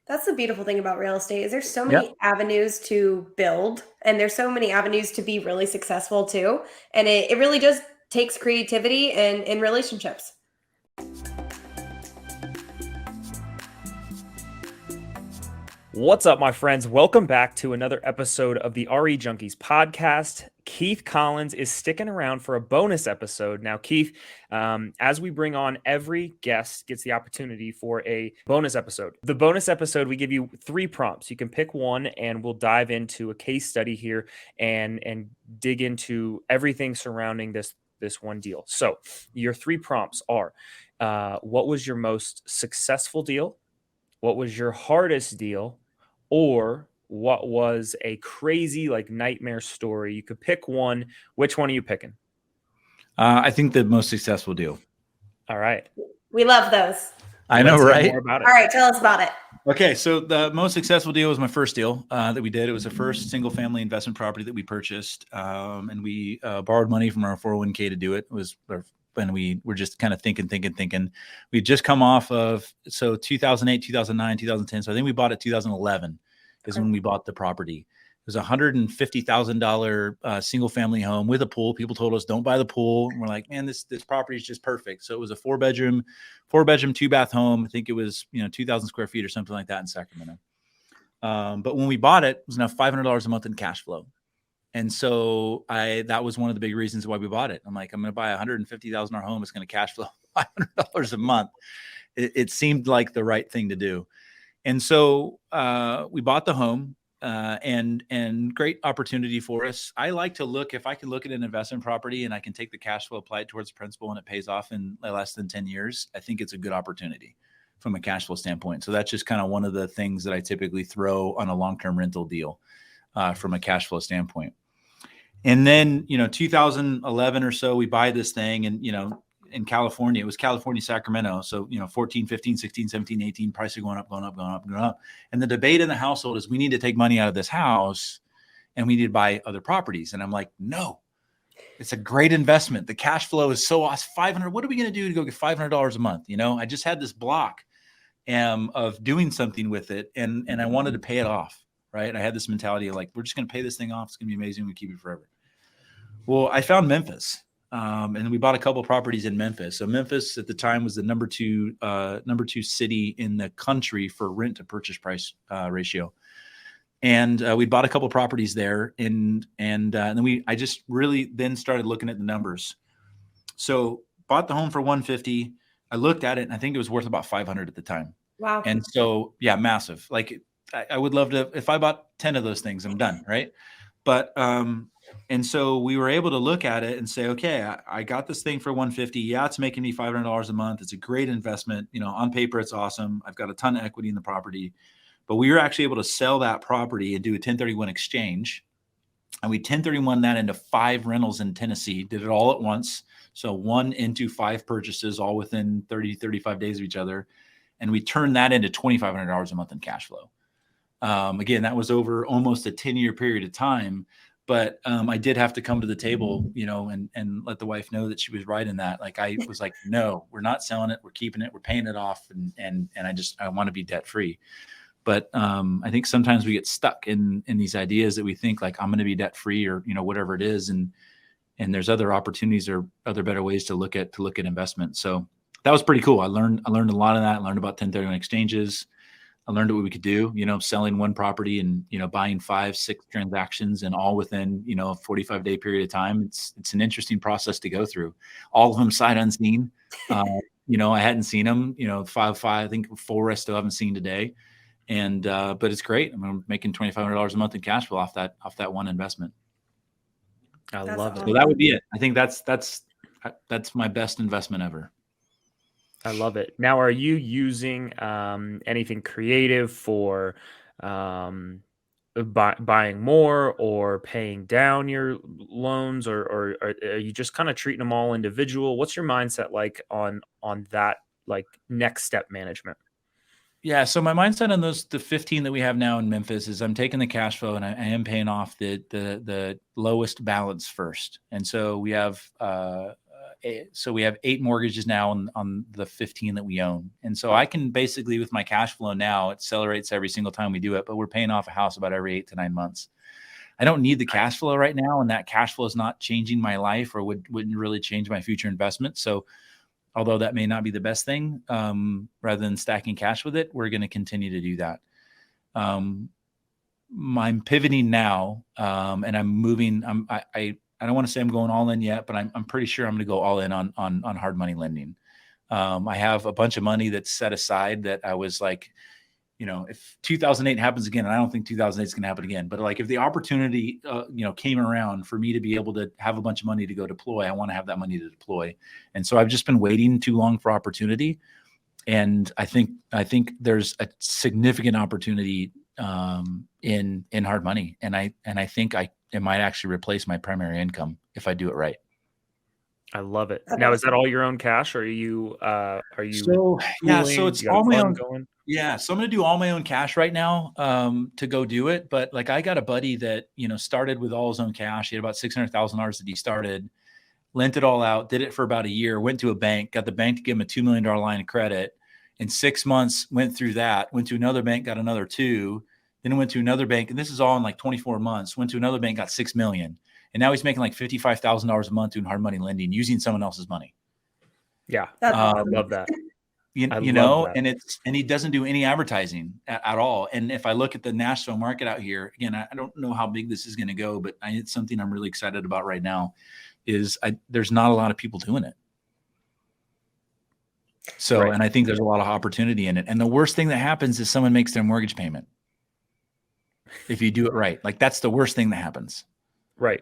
That's the beautiful thing about real estate is there's so Yep. many avenues to build and there's so many avenues to be really successful too. And it really just takes creativity and relationships. What's up, my friends? Welcome back to another episode of the RE Junkies podcast. Keith Collins is sticking around for a bonus episode. Now, Keith, as we bring on, every guest gets the opportunity for a bonus episode. The bonus episode, we give you 3 prompts. You can pick one, and we'll dive into a case study here and dig into everything surrounding this one deal. So, your 3 prompts are: what was your most successful deal? What was your hardest deal? Or what was a crazy, like, nightmare story? You could pick one. Which one are you picking? I think the most successful deal. All right. We love those. I know, Let's hear right? more about it. All right, tell us about it. Okay, so the most successful deal was my first deal that we did. It was the first single-family investment property that we purchased, and we borrowed money from our 401k to do it. It was when we were just kind of thinking. We'd just come off of 2008, 2009, 2010. So I think we bought it 2011 is when we bought the property. It was a $150,000 single family home with a pool. People told us don't buy the pool. And we're like, man, this property is just perfect. So it was a 4-bedroom, 2-bath home. I think it was 2,000 square feet or something like that in Sacramento. But when we bought it, it was now $500 a month in cash flow. And so that was one of the big reasons why we bought it. I'm like, I'm going to buy a $150,000 home. It's going to cash flow $500 a month. It seemed like the right thing to do. And so we bought the home and great opportunity for us. I like to look, if I can look at an investment property and I can take the cash flow, apply it towards the principal, and it pays off in less than 10 years, I think it's a good opportunity from a cash flow standpoint. So that's just kind of one of the things that I typically throw on a long-term rental deal from a cash flow standpoint. And then, 2011 or so, we buy this thing and, in California, it was California, Sacramento. So, 14, 15, 16, 17, 18, prices are going up. And the debate in the household is we need to take money out of this house and we need to buy other properties. And I'm like, no, it's a great investment. The cash flow is so awesome. 500. What are we going to do to go get $500 a month? I just had this block of doing something with it and I wanted to pay it off. Right. I had this mentality of like, we're just going to pay this thing off. It's going to be amazing. We keep it forever. Well, I found Memphis. And we bought a couple of properties in Memphis. So Memphis at the time was the number two city in the country for rent to purchase price ratio. And we bought a couple of properties there. And then I just really then started looking at the numbers. So bought the home for $150. I looked at it and I think it was worth about $500 at the time. Wow. And so, yeah, massive. Like I would love to, if I bought 10 of those things, I'm done. Right. But, and so we were able to look at it and say, okay, I got this thing for $150. Yeah, it's making me $500 a month. It's a great investment. On paper, it's awesome. I've got a ton of equity in the property, but we were actually able to sell that property and do a 1031 exchange. And we 1031 that into 5 rentals in Tennessee, did it all at once. So 1 into 5 purchases all within 30, 35 days of each other. And we turned that into $2,500 a month in cash flow. Again, that was over almost a 10-year period of time. But I did have to come to the table, and let the wife know that she was right in that. Like I was like, no, we're not selling it. We're keeping it. We're paying it off. And I want to be debt free. But I think sometimes we get stuck in these ideas that we think like I'm going to be debt free or, whatever it is. And there's other opportunities or other better ways to look at investment. So that was pretty cool. I learned a lot of that. I learned about 1031 exchanges. I learned what we could do, selling one property and, buying 5, 6 transactions and all within, a 45-day period of time. It's an interesting process to go through. All of them sight unseen. I hadn't seen them, 5, I think 4 I still haven't seen today. And, but it's great. I'm making $2,500 a month in cash flow off that one investment. I love it. So that would be it. I think that's my best investment ever. I love it. Now, are you using anything creative for buying more or paying down your loans, or are you just kind of treating them all individual? What's your mindset like on that, like, next step management? Yeah. So my mindset on the 15 that we have now in Memphis is I'm taking the cash flow and I am paying off the lowest balance first. And so we have so we have 8 mortgages now on the 15 that we own. And so I can basically, with my cash flow now, it accelerates every single time we do it, but we're paying off a house about every 8 to 9 months. I don't need the cash flow right now, and that cash flow is not changing my life or wouldn't really change my future investment. So although that may not be the best thing, rather than stacking cash with it, we're going to continue to do that. I'm pivoting now, and I'm moving. I don't want to say I'm going all in yet, but I'm pretty sure I'm going to go all in on hard money lending. I have a bunch of money that's set aside that I was like, if 2008 happens again, and I don't think 2008 is going to happen again, but like if the opportunity, came around for me to be able to have a bunch of money to go deploy, I want to have that money to deploy. And so I've just been waiting too long for opportunity. And I think there's a significant opportunity in hard money. And I think it might actually replace my primary income if I do it right. I love it. Now, is that all your own cash, or are you So it's all my own going? Yeah. So I'm going to do all my own cash right now, to go do it. But like, I got a buddy that, started with all his own cash. He had about $600,000 that he started, lent it all out, did it for about a year, went to a bank, got the bank to give him a $2 million line of credit. In 6 months, went through that, went to another bank, got another 2, then went to another bank. And this is all in like 24 months, went to another bank, got 6 million. And now he's making like $55,000 a month doing hard money lending, using someone else's money. Yeah. I love that. And he doesn't do any advertising at all. And if I look at the Nashville market out here, again, I don't know how big this is going to go, but it's something I'm really excited about right now. There's not a lot of people doing it. So, right. And I think there's a lot of opportunity in it. And the worst thing that happens is someone makes their mortgage payment. If you do it right, like that's the worst thing that happens. Right.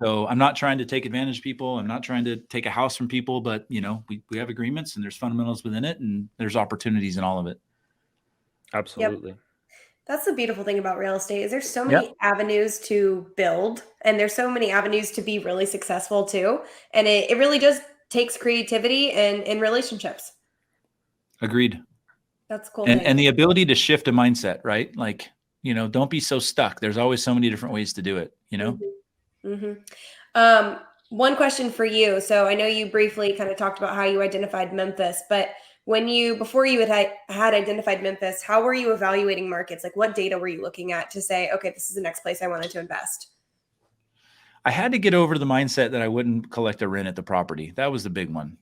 So I'm not trying to take advantage of people. I'm not trying to take a house from people, but we have agreements and there's fundamentals within it and there's opportunities in all of it. Absolutely. Yep. That's the beautiful thing about real estate is there's so many avenues to build and there's so many avenues to be really successful too. And it really just takes creativity and relationships. Agreed. That's cool. And the ability to shift a mindset, right? Like, don't be so stuck. There's always so many different ways to do it, One question for you. So I know you briefly kind of talked about how you identified Memphis, but before you had identified Memphis, how were you evaluating markets? Like what data were you looking at to say, okay, this is the next place I wanted to invest? I had to get over the mindset that I wouldn't collect a rent at the property. That was the big one,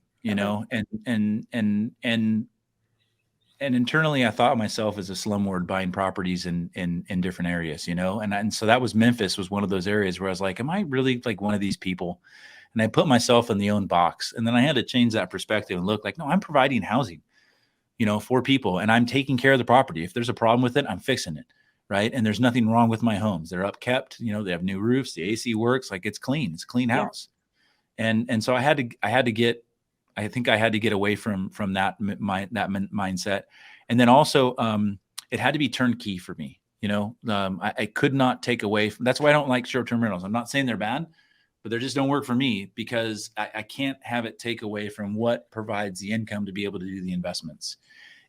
and internally I thought of myself as a slumlord buying properties in different areas, and so that was Memphis was one of those areas where I was like, am I really like one of these people? And I put myself in the own box. And then I had to change that perspective and look like, no, I'm providing housing, for people and I'm taking care of the property. If there's a problem with it, I'm fixing it. Right. And there's nothing wrong with my homes. They're upkept, they have new roofs, the AC works, like it's clean. It's a clean house. And so I had to get away from that mindset. And then also, it had to be turnkey for me. I could not take away that's why I don't like short-term rentals. I'm not saying they're bad, but they just don't work for me because I can't have it take away from what provides the income to be able to do the investments.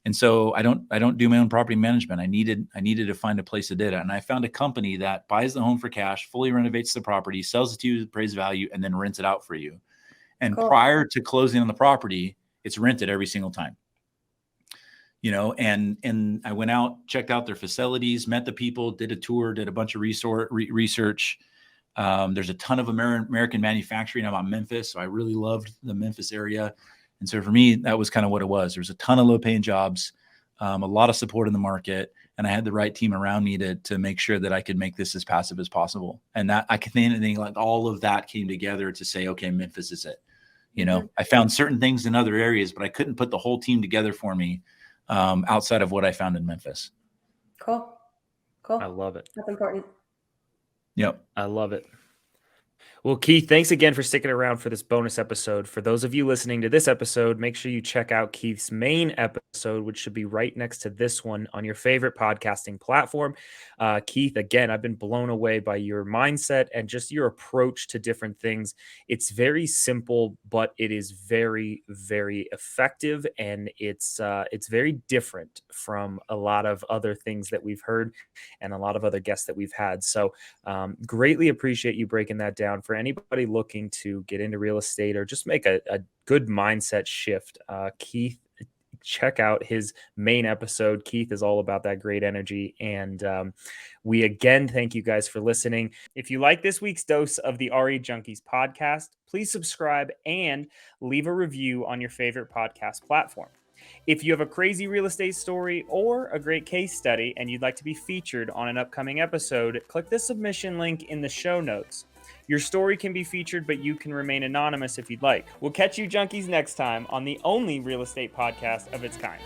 And so I don't do my own property management. I needed to find a place that did it. And I found a company that buys the home for cash, fully renovates the property, sells it to you at appraised value, and then rents it out for you. And prior to closing on the property, it's rented every single time. And I went out, checked out their facilities, met the people, did a tour, did a bunch of research. There's a ton of American manufacturing about Memphis. So I really loved the Memphis area. And so for me, that was kind of what it was. There's a ton of low paying jobs, a lot of support in the market. And I had the right team around me to make sure that I could make this as passive as possible. And that I think like all of that came together to say, okay, Memphis is it. I found certain things in other areas, but I couldn't put the whole team together for me outside of what I found in Memphis. Cool. I love it. That's important. Yep. I love it. Well, Keith, thanks again for sticking around for this bonus episode. For those of you listening to this episode, make sure you check out Keith's main episode, which should be right next to this one on your favorite podcasting platform. Keith, again, I've been blown away by your mindset and just your approach to different things. It's very simple, but it is very, very effective, and it's very different from a lot of other things that we've heard and a lot of other guests that we've had. So greatly appreciate you breaking that down. For for anybody looking to get into real estate or just make a good mindset shift, Keith, check out his main episode. Keith is all about that great energy. And we again thank you guys for listening. If you like this week's dose of the RE Junkies podcast, please subscribe and leave a review on your favorite podcast platform. If you have a crazy real estate story or a great case study and you'd like to be featured on an upcoming episode, click the submission link in the show notes. Your story can be featured, but you can remain anonymous if you'd like. We'll catch you junkies next time on the only real estate podcast of its kind.